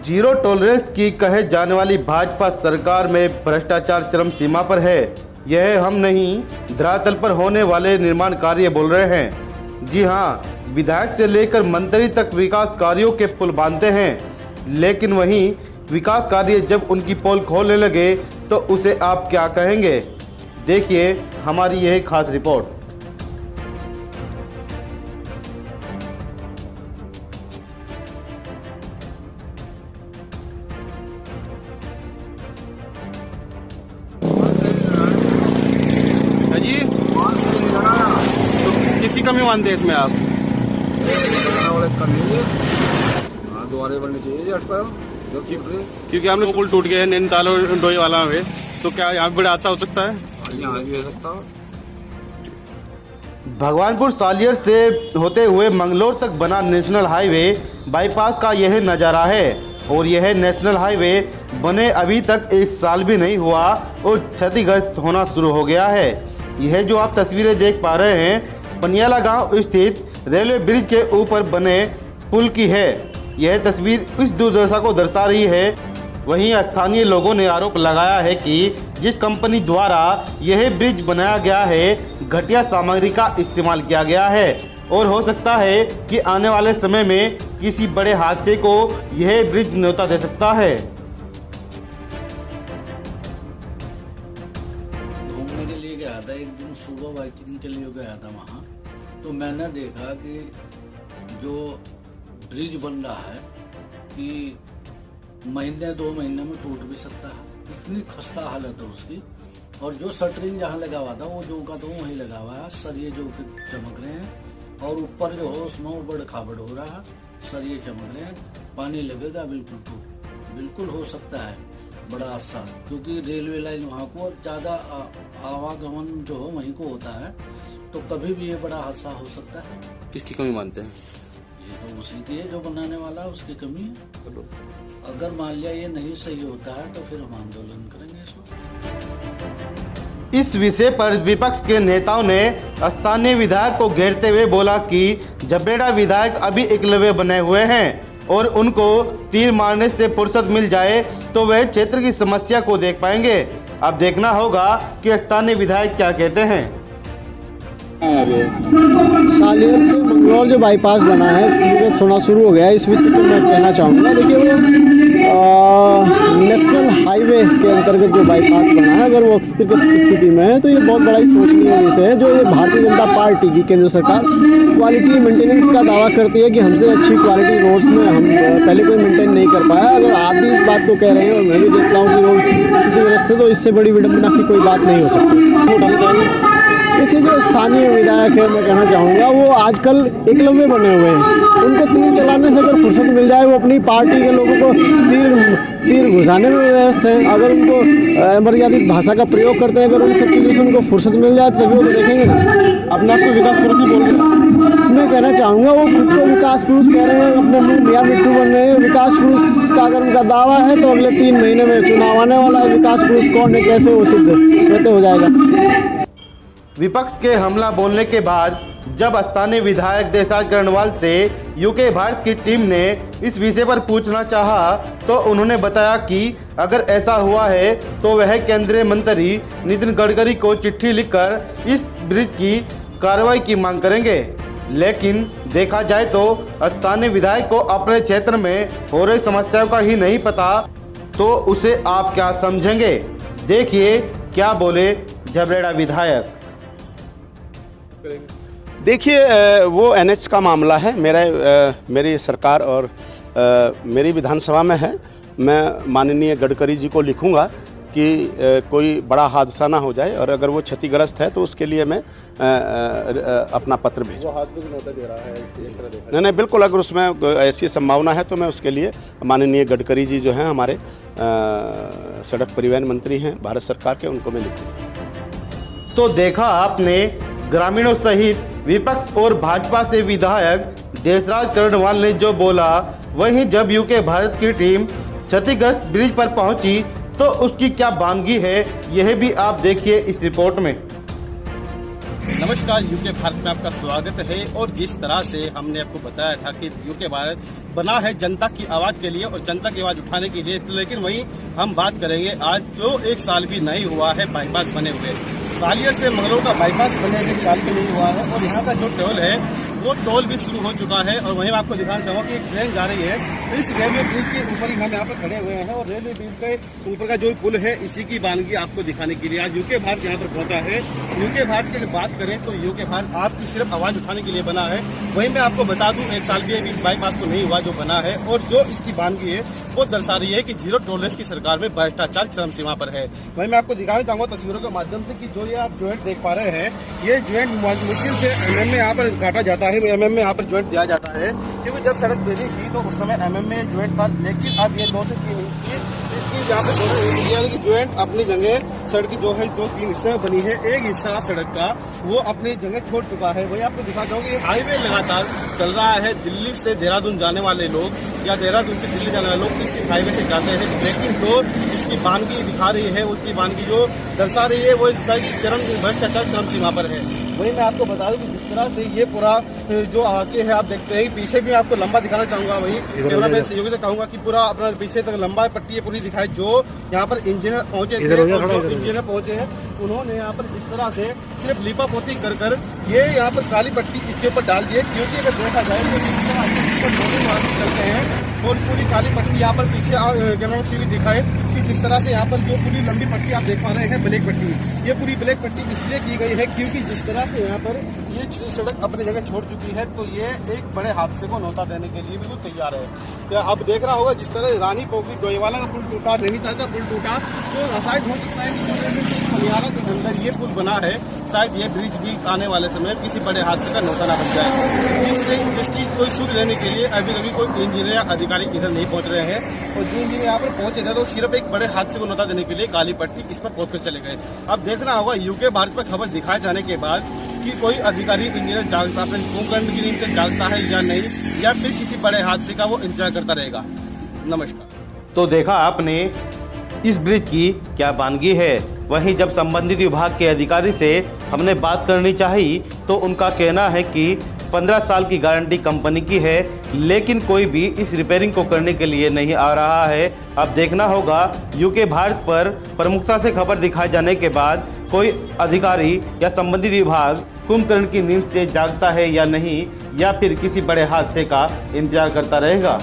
Zero tolerance की कहे जाने वाली भाजपा सरकार में भ्रष्टाचार चरम सीमा पर है। यह हम नहीं, धरातल पर होने वाले निर्माण कार्य बोल रहे हैं। जी हाँ, विधायक से लेकर मंत्री तक विकास कार्यों के पुल बांधते हैं, लेकिन वहीं विकास कार्य जब उनकी पोल खोलने लगे तो उसे आप क्या कहेंगे? देखिए हमारी यह खास रिपोर्ट। जी तो किसकी कमी मानते हैं इसमें आप? दोबारा बननी चाहिए क्योंकि हमने पुल टूट गए हैं नैनीताल और डोईवाला में, तो क्या यहाँ पे बड़ा हादसा हो सकता है? यहाँ भी हो सकता है। भगवानपुर सालियर से होते हुए मंगलोर तक बना नेशनल हाईवे बाईपास का यह नज़ारा है और यह नेशनल हाईवे बने अभी तक 1 साल भी नहीं हुआ और क्षतिग्रस्त होना शुरू हो गया है। यह जो आप तस्वीरें देख पा रहे हैं पनियाला गांव स्थित रेलवे ब्रिज के ऊपर बने पुल की है। यह तस्वीर इस दुर्दशा को दर्शा रही है। वहीं स्थानीय लोगों ने आरोप लगाया है कि जिस कंपनी द्वारा यह ब्रिज बनाया गया है घटिया सामग्री का इस्तेमाल किया गया है और हो सकता है कि आने वाले समय में किसी बड़े हादसे को यह ब्रिज न्योता दे सकता है। घूमने के लिए गया था, एक दिन सुबह बाइकिंग के लिए गया था वहाँ, तो मैंने देखा कि जो ब्रिज बन रहा है कि महीने 2 महीने में टूट भी सकता है, इतनी खस्ता हालत है उसकी। और जो शटरिंग जहाँ लगा हुआ था वो जो का तो वहीं लगा हुआ है, सरिये जो के चमक रहे हैं और ऊपर जो हो उसमें बड़ खाबड़ हो रहा है, सरिये चमक रहे हैं, पानी लगेगा बिल्कुल टूट, बिल्कुल हो सकता है बड़ा हादसा, क्योंकि रेलवे लाइन वहाँ को ज़्यादा आवागमन जो हो वहीं को होता है, तो कभी भी ये बड़ा हादसा हो सकता है। किसकी कमी मानते हैं? ये तो उसी की है, जो बनाने वाला उसकी कमी है। अगर मान लिया ये नहीं सही होता है तो फिर हम आंदोलन करेंगे इसमें। इस विषय पर विपक्ष के नेताओं ने स्थानीय विधायक को घेरते हुए बोला कि जबरेड़ा विधायक अभी एकलव्य बने हुए हैं और उनको तीर मारने से फुर्सत मिल जाए तो वह क्षेत्र की समस्या को देख पाएंगे। अब देखना होगा कि स्थानीय विधायक क्या कहते हैं। सालियर से मंगलौर जो बाईपास बना है सीरियस होना शुरू हो गया है, इस विषय पर मैं कहना चाहूँगा। देखिए वो नेशनल हाईवे के अंतर्गत जो बाईपास बना है, अगर वो स्थिति में है तो ये बहुत बड़ा ही सोचनीय विषय है। जो ये भारतीय जनता पार्टी की केंद्र सरकार क्वालिटी मेंटेनेंस का दावा करती है कि हमसे अच्छी क्वालिटी रोड्स में हम पहले कोई मेंटेन नहीं कर पाया। अगर आप भी इस बात को कह रहे हैं और मैं भी देखता हूँ कि रोड स्थितिग्रस्त है, तो इससे बड़ी विडंबना की कोई बात नहीं हो सकती। देखिए जो स्थानीय विधायक है, मैं कहना चाहूँगा वो आजकल एकलव्य बने हुए हैं। उनको तीर चलाने से अगर फुर्सत मिल जाए, वो अपनी पार्टी के लोगों को तीर घुसाने में व्यस्त हैं। अगर उनको मर्यादित भाषा का प्रयोग करते हैं, अगर उन सब चीज़ों से उनको फुर्सत मिल जाए तभी वो तो देखेंगे ना। अपने आप को विकास पुरुष नहीं बोल रहे, मैं कहना चाहूँगा वो खुद को विकास पुरुष कह रहे हैं, अपने मुँह मियाँ मिट्टू बन रहे हैं। विकास पुरुष का अगर उनका दावा है तो अगले 3 महीने में चुनाव आने वाला है। विकास पुरुष कौन है, कैसे वो सिद्ध स्वतः हो जाएगा। विपक्ष के हमला बोलने के बाद जब स्थानीय विधायक देसाई कर्णवाल से यूके भारत की टीम ने इस विषय पर पूछना चाहा तो उन्होंने बताया कि अगर ऐसा हुआ है तो वह केंद्रीय मंत्री नितिन गडकरी को चिट्ठी लिखकर इस ब्रिज की कार्रवाई की मांग करेंगे। लेकिन देखा जाए तो स्थानीय विधायक को अपने क्षेत्र में हो रही समस्याओं का ही नहीं पता, तो उसे आप क्या समझेंगे? देखिए क्या बोले जबरेड़ा विधायक। देखिए वो NH का मामला है, मेरी सरकार और मेरी विधानसभा में है। मैं माननीय गडकरी जी को लिखूंगा कि कोई बड़ा हादसा ना हो जाए और अगर वो क्षतिग्रस्त है तो उसके लिए मैं अपना पत्र भेजूँ। नहीं बिल्कुल, अगर उसमें ऐसी संभावना है तो मैं उसके लिए माननीय गडकरी जी जो हैं हमारे सड़क परिवहन मंत्री हैं भारत सरकार के, उनको मैं लिखूँगा। तो देखा आपने, ग्रामीणों सहित विपक्ष और भाजपा से विधायक देसराज कर्णवाल ने जो बोला, वहीं जब यूके भारत की टीम क्षतिग्रस्त ब्रिज पर पहुंची तो उसकी क्या बानगी है, यह भी आप देखिए इस रिपोर्ट में। नमस्कार, यूके भारत में आपका स्वागत है। और जिस तरह से हमने आपको बताया था कि यूके भारत बना है जनता की आवाज के लिए और जनता की आवाज उठाने के लिए, तो लेकिन वहीं हम बात करेंगे आज जो 1 साल भी नहीं हुआ है बाईपास बने हुए। सालियर से मंगलौर का बाईपास बने 1 साल भी नहीं हुआ है और यहाँ का जो टोल है वो टोल भी शुरू हो चुका है। और वहीं आपको दिखाना चाहूँगा कि एक ट्रेन जा रही है, इस रेलवे ब्रिज के ऊपर ही हम यहाँ पर खड़े हुए हैं और रेलवे ब्रिज के ऊपर का जो पुल है इसी की वानगी आपको दिखाने के लिए आज यूके भारत यहाँ पर पहुंचा है। यूके भारत की बात करें तो यूके भारत आपकी सिर्फ आवाज उठाने के लिए बना है। वहीं मैं आपको बता दूं 1 साल भी इस बाईपास को नहीं हुआ जो बना है और जो इसकी वानगी है वो दर्शा रही है कि जीरो टॉलरेंस की सरकार में भ्रष्टाचार चरम सीमा पर है। वहीं मैं आपको दिखाना चाहूंगा तस्वीरों के माध्यम से कि जो ये आप ज्वाइंट देख पा रहे हैं, ये ज्वाइंट मुश्किल से MM में यहाँ पर काटा जाता है, MM में यहाँ पर ज्वाइंट दिया जाता है, क्योंकि जब सड़क बनी थी तो उस समय MM में ज्वाइंट था। लेकिन अब ये 2 से 3 इंच की इसकी यहाँ पर ज्वाइंट अपनी जगह सड़क की जो है 2-3 हिस्से में बनी है। एक हिस्सा सड़क का वो अपनी जगह छोड़ चुका है। वही आपको दिखा चाहूंगी हाईवे लगातार चल रहा है। दिल्ली से देहरादून जाने वाले लोग या देहरादून से दिल्ली जाने वाले लोग इस हाईवे से जाते हैं, लेकिन जो इसकी वानगी दिखा रही है, उसकी वानगी जो दर्शा रही है वो चरम भ्रष्टाचार चरम सीमा पर है। वही मैं आपको बता दूं कि जिस तरह से ये पूरा जो आगे है आप देखते हैं, पीछे भी आपको लंबा दिखाना चाहूंगा। वही कैमरा मैन सहयोगी से कहूंगा कि पूरा अपना पीछे तक लंबा पट्टी पूरी दिखाए। जो यहाँ पर इंजीनियर पहुंचे थे और जो इंजीनियर पहुंचे हैं उन्होंने यहाँ पर इस तरह से सिर्फ लिपापोती कर कर ये यहाँ पर काली पट्टी इसके ऊपर डाल दी है, क्योंकि अगर देखा जाए तो जिस तरह से लोडिंग वाहन चलते हैं और पूरी काली पट्टी यहाँ पर पीछे कैमरा से दिखाए कि जिस तरह से यहाँ पर जो पूरी लंबी पट्टी आप देख पा रहे हैं ब्लैक पट्टी, ये पूरी ब्लैक पट्टी इसलिए की गई है क्योंकि जिस तरह से यहाँ पर ये सड़क अपनी जगह छोड़ चुकी है तो ये एक बड़े हादसे को न्योता देने के लिए बिल्कुल तैयार है। तो अब देख रहा होगा जिस तरह रानी पोखरी डोईवाला का पुल टूटा, नैनीताल का पुल टूटा, तो शायद हो सकता है कि हरियाणा के अंदर ये पुल बना है, शायद ये ब्रिज भी आने वाले समय किसी बड़े हादसे का न्योता न बन जाए, जिसकी कोई सुध लेने के लिए अभी कोई इंजीनियर या अधिकारी इधर नहीं पहुंच रहे हैं। और जो इंजीनियर यहाँ पर पहुंचे थे तो सिर्फ एक बड़े हादसे को न्योता देने के लिए काली पट्टी इस पर पहुंच कर चले गए। अब देखना होगा यूके भारत पर खबर दिखाए जाने के बाद कि कोई अधिकारी इंजीनियर जागता अपने कुंभकर्ण की नींद से जागता है या नहीं, या फिर किसी बड़े हादसे का वो इंतजार करता रहेगा। नमस्कार। तो देखा आपने इस ब्रिज की क्या वानगी है। वहीं जब संबंधित विभाग के अधिकारी से हमने बात करनी चाहिए तो उनका कहना है कि 15 साल की गारंटी कंपनी की है, लेकिन कोई भी इस रिपेयरिंग को करने के लिए नहीं आ रहा है। अब देखना होगा यूके भारत पर प्रमुखता से खबर दिखाए जाने के बाद कोई अधिकारी या संबंधित विभाग कुंभकर्ण की नींद से जागता है या नहीं, या फिर किसी बड़े हादसे का इंतजार करता रहेगा।